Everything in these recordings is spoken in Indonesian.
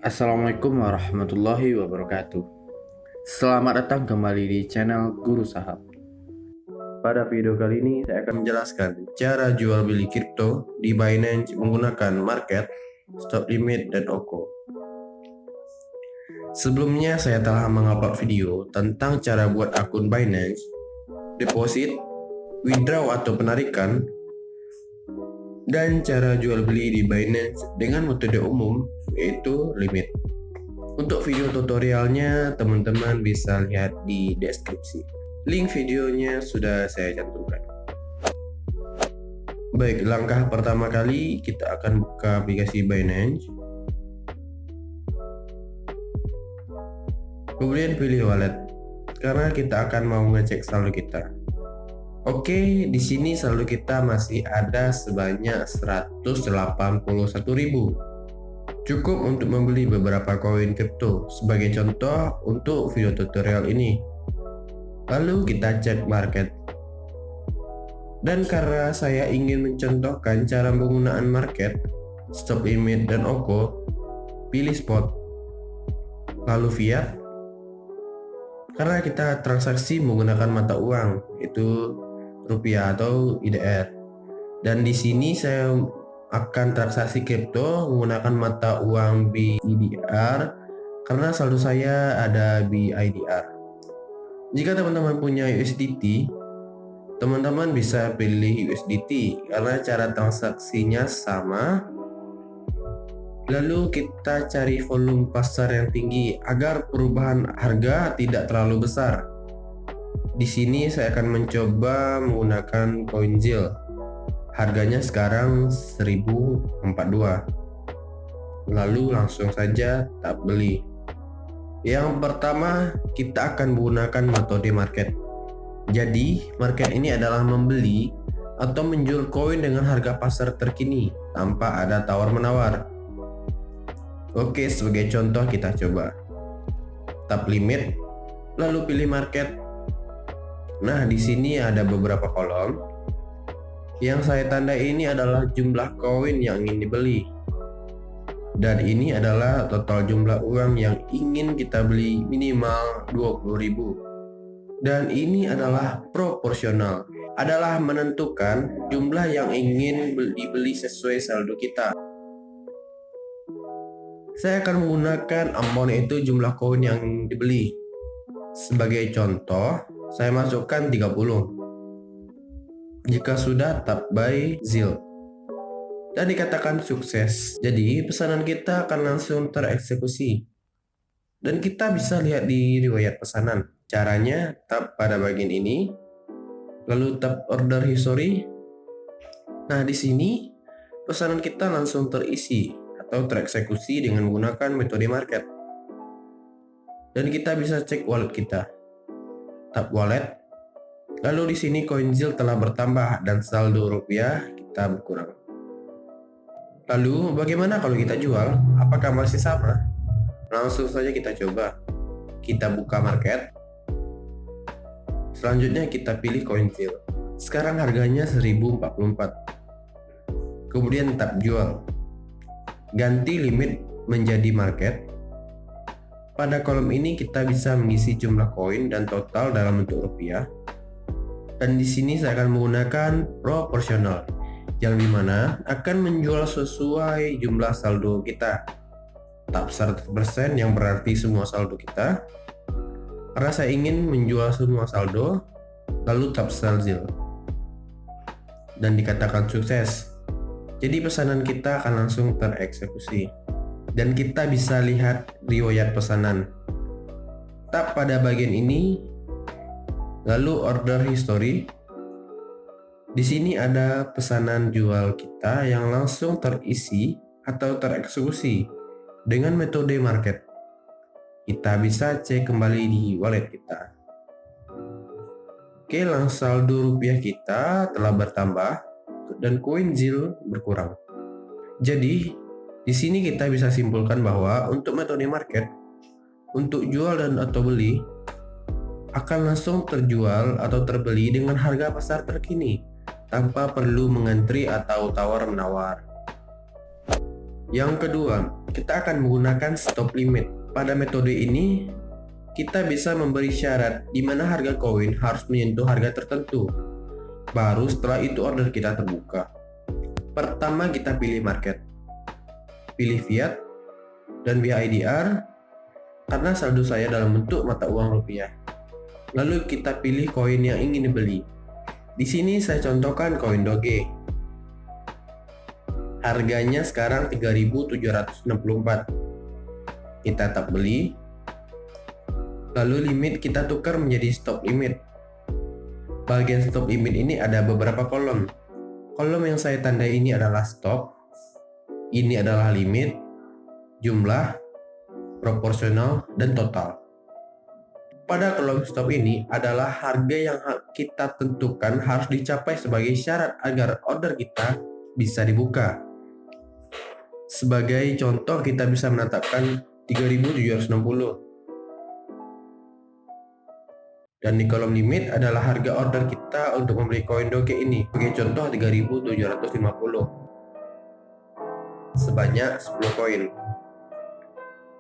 Assalamualaikum warahmatullahi wabarakatuh. Selamat datang kembali di channel Guru Saham. Pada video kali ini saya akan menjelaskan cara jual beli kripto di Binance menggunakan market, stop limit, dan OKO. Sebelumnya saya telah mengupload video tentang cara buat akun Binance, deposit, withdraw atau penarikan, dan cara jual beli di Binance dengan metode umum yaitu limit. Untuk video tutorialnya teman-teman bisa lihat di deskripsi. Link videonya sudah saya cantumkan. Baik, langkah pertama kali kita akan buka aplikasi Binance. Kemudian pilih wallet karena kita akan mau ngecek saldo kita. Oke, di sini saldo kita masih ada sebanyak 181.000. Cukup untuk membeli beberapa koin kripto sebagai contoh untuk video tutorial ini. Lalu kita cek market. Dan karena saya ingin mencontohkan cara penggunaan market, stop limit dan OKO, pilih spot. Lalu fiat. Karena kita transaksi menggunakan mata uang, yaitu rupiah atau IDR. Dan di sini saya akan transaksi kripto menggunakan mata uang BIDR karena saldo saya ada BIDR. Jika teman-teman punya USDT, teman-teman bisa pilih USDT karena cara transaksinya sama. Lalu kita cari volume pasar yang tinggi agar perubahan harga tidak terlalu besar. Di sini saya akan mencoba menggunakan koin ZIL. Harganya sekarang 1042. Lalu langsung saja tap beli. Yang pertama kita akan menggunakan metode market. Jadi market ini adalah membeli atau menjual koin dengan harga pasar terkini tanpa ada tawar-menawar. Oke, sebagai contoh kita coba. Tap limit, lalu pilih market. Nah, di sini ada beberapa kolom. Yang saya tandai ini adalah jumlah koin yang ingin dibeli. Dan ini adalah total jumlah uang yang ingin kita beli minimal 20.000. Dan ini adalah proporsional. Adalah menentukan jumlah yang ingin dibeli sesuai saldo kita. Saya akan menggunakan amount itu jumlah koin yang dibeli. Sebagai contoh, saya masukkan 30. Jika sudah, tap buy ZIL. Dan dikatakan sukses. Jadi pesanan kita akan langsung tereksekusi. Dan kita bisa lihat di riwayat pesanan. Caranya, tap pada bagian ini. Lalu tap order history. Nah, di sini pesanan kita langsung terisi atau tereksekusi dengan menggunakan metode market. Dan kita bisa cek wallet kita. Tap wallet. Lalu di sini koin ZIL telah bertambah dan saldo rupiah kita berkurang. Lalu bagaimana kalau kita jual? Apakah masih sama? Langsung saja kita coba. Kita buka market. Selanjutnya kita pilih koin ZIL. Sekarang harganya 1044. Kemudian tap jual. Ganti limit menjadi market. Pada kolom ini kita bisa mengisi jumlah koin dan total dalam bentuk rupiah. Dan di sini saya akan menggunakan proporsional, yang dimana akan menjual sesuai jumlah saldo kita. Tap 100% yang berarti semua saldo kita. Karena saya ingin menjual semua saldo, lalu tap sell ZIL. Dan dikatakan sukses. Jadi pesanan kita akan langsung tereksekusi. Dan kita bisa lihat riwayat pesanan. Tap pada bagian ini, lalu order history. Di sini ada pesanan jual kita yang langsung terisi atau tereksekusi dengan metode market. Kita bisa cek kembali di wallet kita. Oke, saldo rupiah kita telah bertambah dan koin ZIL berkurang. Jadi di sini kita bisa simpulkan bahwa untuk metode market, untuk jual dan atau beli akan langsung terjual atau terbeli dengan harga pasar terkini tanpa perlu mengantri atau tawar-menawar. Yang kedua, kita akan menggunakan stop limit. Pada metode ini, kita bisa memberi syarat di mana harga koin harus menyentuh harga tertentu. Baru setelah itu order kita terbuka. Pertama kita pilih market, pilih fiat dan BIDR karena saldo saya dalam bentuk mata uang rupiah. Lalu kita pilih koin yang ingin dibeli. Di sini saya contohkan koin Doge. Harganya sekarang 3.764. Kita tap beli. Lalu limit kita tukar menjadi stop limit. Bagian stop limit ini ada beberapa kolom. Kolom yang saya tandai ini adalah stop. Ini adalah limit, jumlah, proporsional, dan total. Pada kolom stop ini adalah harga yang kita tentukan harus dicapai sebagai syarat agar order kita bisa dibuka. Sebagai contoh kita bisa menetapkan 3.760. Dan di kolom limit adalah harga order kita untuk membeli koin Doge ini. Sebagai contoh 3.750. Sebanyak 10 koin.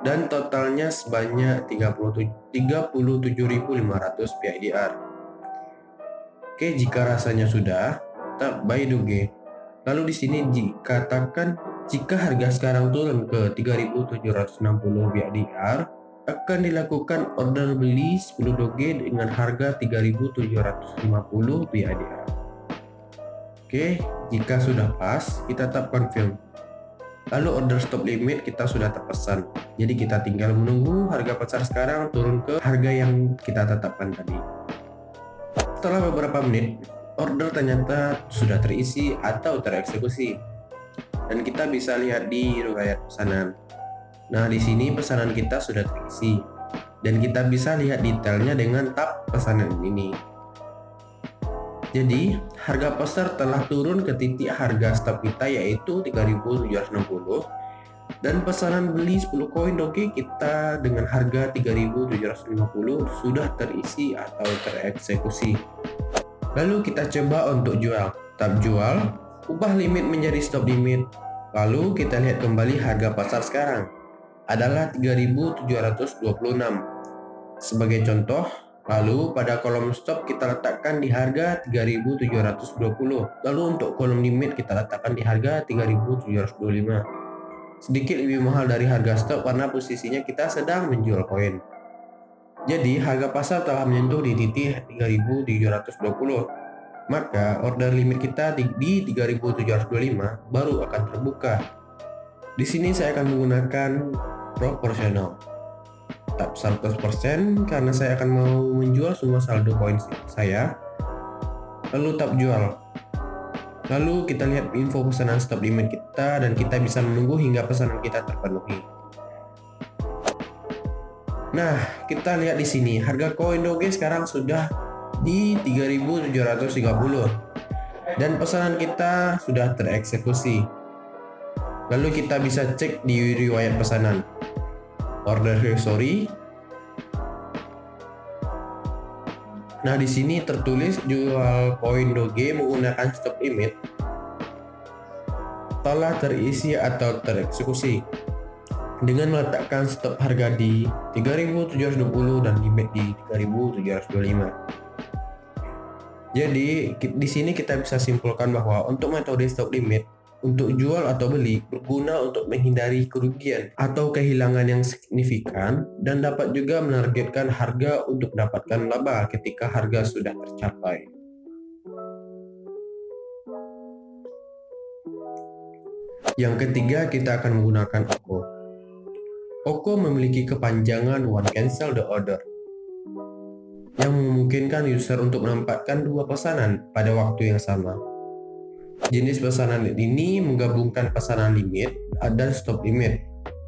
Dan totalnya sebanyak 37.500 PIDR. Oke, jika rasanya sudah, tap buy Doge. Lalu di sini dikatakan jika harga sekarang turun ke 3.760 PIDR, akan dilakukan order beli 10 Doge dengan harga 3.750 PIDR. Oke, jika sudah pas, kita tap confirm. Lalu order stop limit kita sudah terpesan. Jadi kita tinggal menunggu harga pasar sekarang turun ke harga yang kita tetapkan tadi. Setelah beberapa menit, order ternyata sudah terisi atau tereksekusi. Dan kita bisa lihat di riwayat pesanan. Nah, di sini pesanan kita sudah terisi. Dan kita bisa lihat detailnya dengan tab pesanan ini. Jadi, harga pasar telah turun ke titik harga stop kita yaitu 3.760 dan pesanan beli 10 koin Doge kita dengan harga 3.750 sudah terisi atau tereksekusi. Lalu kita coba untuk jual. Tap jual, ubah limit menjadi stop limit. Lalu kita lihat kembali harga pasar sekarang adalah 3.726. Sebagai contoh, lalu pada kolom stop kita letakkan di harga 3.720. Lalu untuk kolom limit kita letakkan di harga 3.725. Sedikit lebih mahal dari harga stop karena posisinya kita sedang menjual koin. Jadi harga pasar telah menyentuh di titik 3.720. Maka order limit kita di 3.725 baru akan terbuka. Di sini saya akan menggunakan proporsional. Tap 100% karena saya akan mau menjual semua saldo koin saya. Lalu tap jual. Lalu kita lihat info pesanan stop limit kita dan kita bisa menunggu hingga pesanan kita terpenuhi. Nah, kita lihat di sini harga koin Doge sekarang sudah di 3.730 dan pesanan kita sudah tereksekusi. Lalu kita bisa cek di riwayat pesanan. Order history. Nah, di sini tertulis jual koin Doge menggunakan stop limit telah terisi atau tereksekusi dengan meletakkan stop harga di 3.720 dan limit di 3.725. Jadi di sini kita bisa simpulkan bahwa untuk metode stop limit untuk jual atau beli berguna untuk menghindari kerugian atau kehilangan yang signifikan dan dapat juga menargetkan harga untuk mendapatkan laba ketika harga sudah tercapai. Yang ketiga, kita akan menggunakan OKO. OKO memiliki kepanjangan one cancel the order yang memungkinkan user untuk menempatkan dua pesanan pada waktu yang sama. Jenis pesanan ini menggabungkan pesanan limit dan stop limit,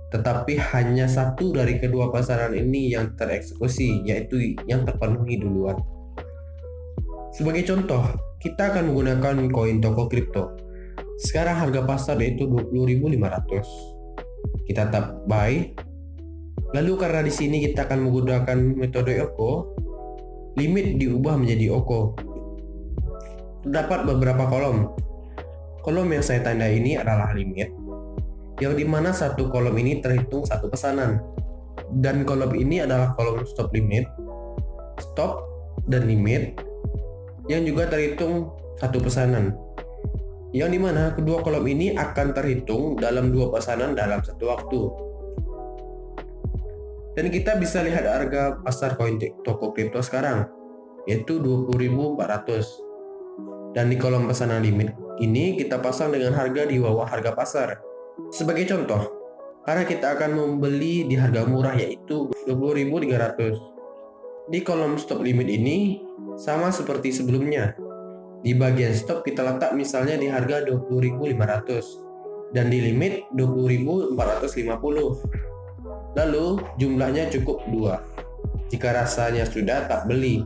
tetapi hanya satu dari kedua pesanan ini yang tereksekusi, yaitu yang terpenuhi duluan. Sebagai contoh, kita akan menggunakan koin toko kripto. Sekarang harga pasar yaitu 20.500. Kita tap buy. Lalu karena di sini kita akan menggunakan metode OKO, limit diubah menjadi OKO. Terdapat beberapa kolom. Kolom yang saya tanda ini adalah limit, yang dimana satu kolom ini terhitung satu pesanan. Dan kolom ini adalah kolom stop limit, stop, dan limit yang juga terhitung satu pesanan. Yang dimana kedua kolom ini akan terhitung dalam dua pesanan dalam satu waktu. Dan kita bisa lihat harga pasar koin toko kripto sekarang, yaitu 20.400. Dan di kolom pesanan limit ini kita pasang dengan harga di bawah harga pasar. Sebagai contoh, karena kita akan membeli di harga murah yaitu 20.300. Di kolom stop limit ini sama seperti sebelumnya. Di bagian stop kita letak misalnya di harga 20.500 dan di limit 20.450. Lalu jumlahnya cukup 2. Jika rasanya sudah, tak beli.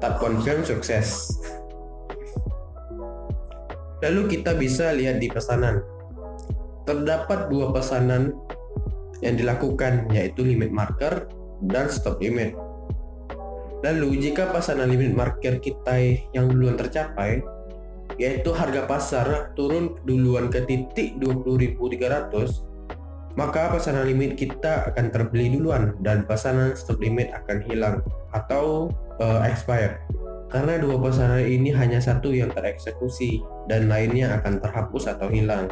Tak confirm, sukses. Lalu kita bisa lihat di pesanan. Terdapat 2 pesanan yang dilakukan, yaitu limit marker dan stop limit. Lalu jika pesanan limit marker kita yang duluan tercapai, yaitu harga pasar turun duluan ke titik 20.300, maka pesanan limit kita akan terbeli duluan dan pesanan stop limit akan hilang atau expired. Karena 2 pesanan ini hanya satu yang tereksekusi dan lainnya akan terhapus atau hilang.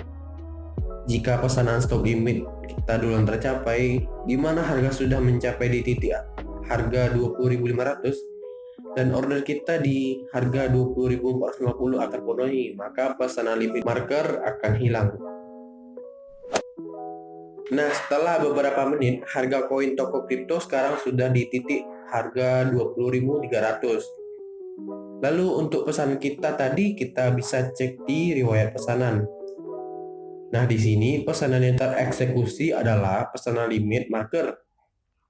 Jika pesanan stop limit kita duluan tercapai, di mana harga sudah mencapai di titik harga 20.500 dan order kita di harga 20.450 akan penuhi, maka pesanan limit marker akan hilang. Nah, setelah beberapa menit, harga koin toko kripto sekarang sudah di titik harga 20.300. Lalu untuk pesanan kita tadi kita bisa cek di riwayat pesanan. Nah, di sini pesanan yang tereksekusi adalah pesanan limit marker,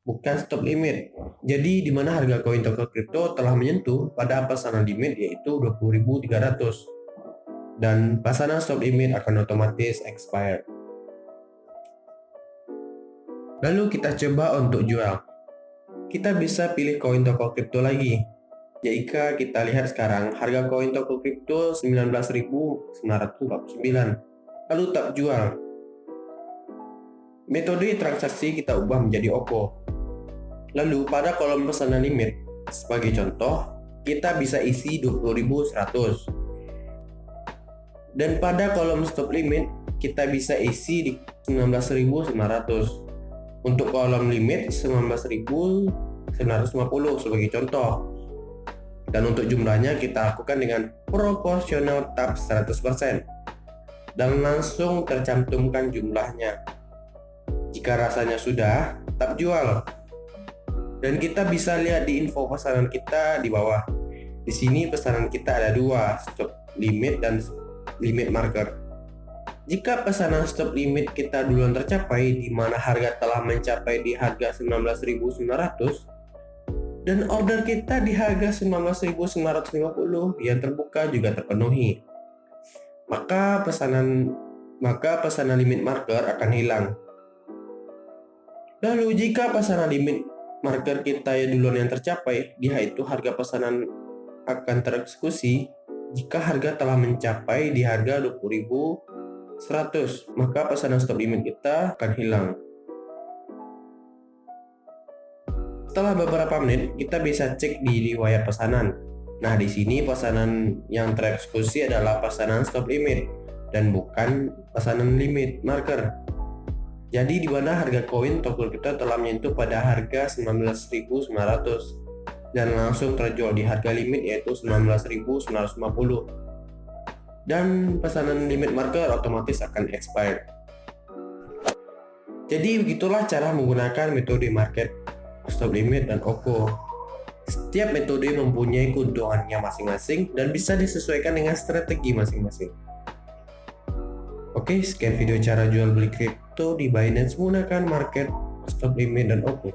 bukan stop limit. Jadi di mana harga koin toko kripto telah menyentuh pada pesanan limit yaitu 20.300 dan pesanan stop limit akan otomatis expired. Lalu kita coba untuk jual. Kita bisa pilih koin toko kripto lagi. Jika kita lihat sekarang harga koin toko kripto 19.949. Lalu tap jual. Metode transaksi kita ubah menjadi OKO. Lalu pada kolom pesanan limit, sebagai contoh, kita bisa isi 20.100. Dan pada kolom stop limit, kita bisa isi di 19.900. Untuk kolom limit 19.950 sebagai contoh. Dan untuk jumlahnya kita lakukan dengan proporsional tap 100% dan langsung tercantumkan jumlahnya. Jika rasanya sudah, tap jual. Dan kita bisa lihat di info pesanan kita di bawah. Di sini pesanan kita ada 2, stop limit dan limit marker. Jika pesanan stop limit kita duluan tercapai, di mana harga telah mencapai di harga 19.900 dan order kita di harga 19.950 yang terbuka juga terpenuhi, maka pesanan limit marker akan hilang. Lalu jika pesanan limit marker kita yang duluan yang tercapai, yaitu harga pesanan akan tereksekusi jika harga telah mencapai di harga 20.100, maka pesanan stop limit kita akan hilang. Setelah beberapa menit, kita bisa cek di riwayat pesanan. Nah, di sini pesanan yang tereksekusi adalah pesanan stop limit dan bukan pesanan limit marker. Jadi di mana harga koin toko kita telah menyentuh pada harga 19.900 dan langsung terjual di harga limit yaitu 19.950. Dan pesanan limit marker otomatis akan expired. Jadi begitulah cara menggunakan metode market, stop limit, dan OKO. Setiap metode mempunyai keuntungannya masing-masing dan bisa disesuaikan dengan strategi masing-masing. Oke, sekian video cara jual beli kripto di Binance menggunakan market, stop limit, dan OKO.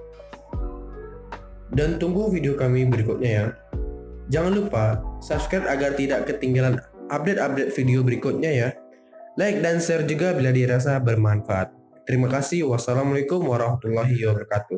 Dan tunggu video kami berikutnya ya. Jangan lupa subscribe agar tidak ketinggalan update-update video berikutnya ya. Like dan share juga bila dirasa bermanfaat. Terima kasih. Wassalamualaikum warahmatullahi wabarakatuh.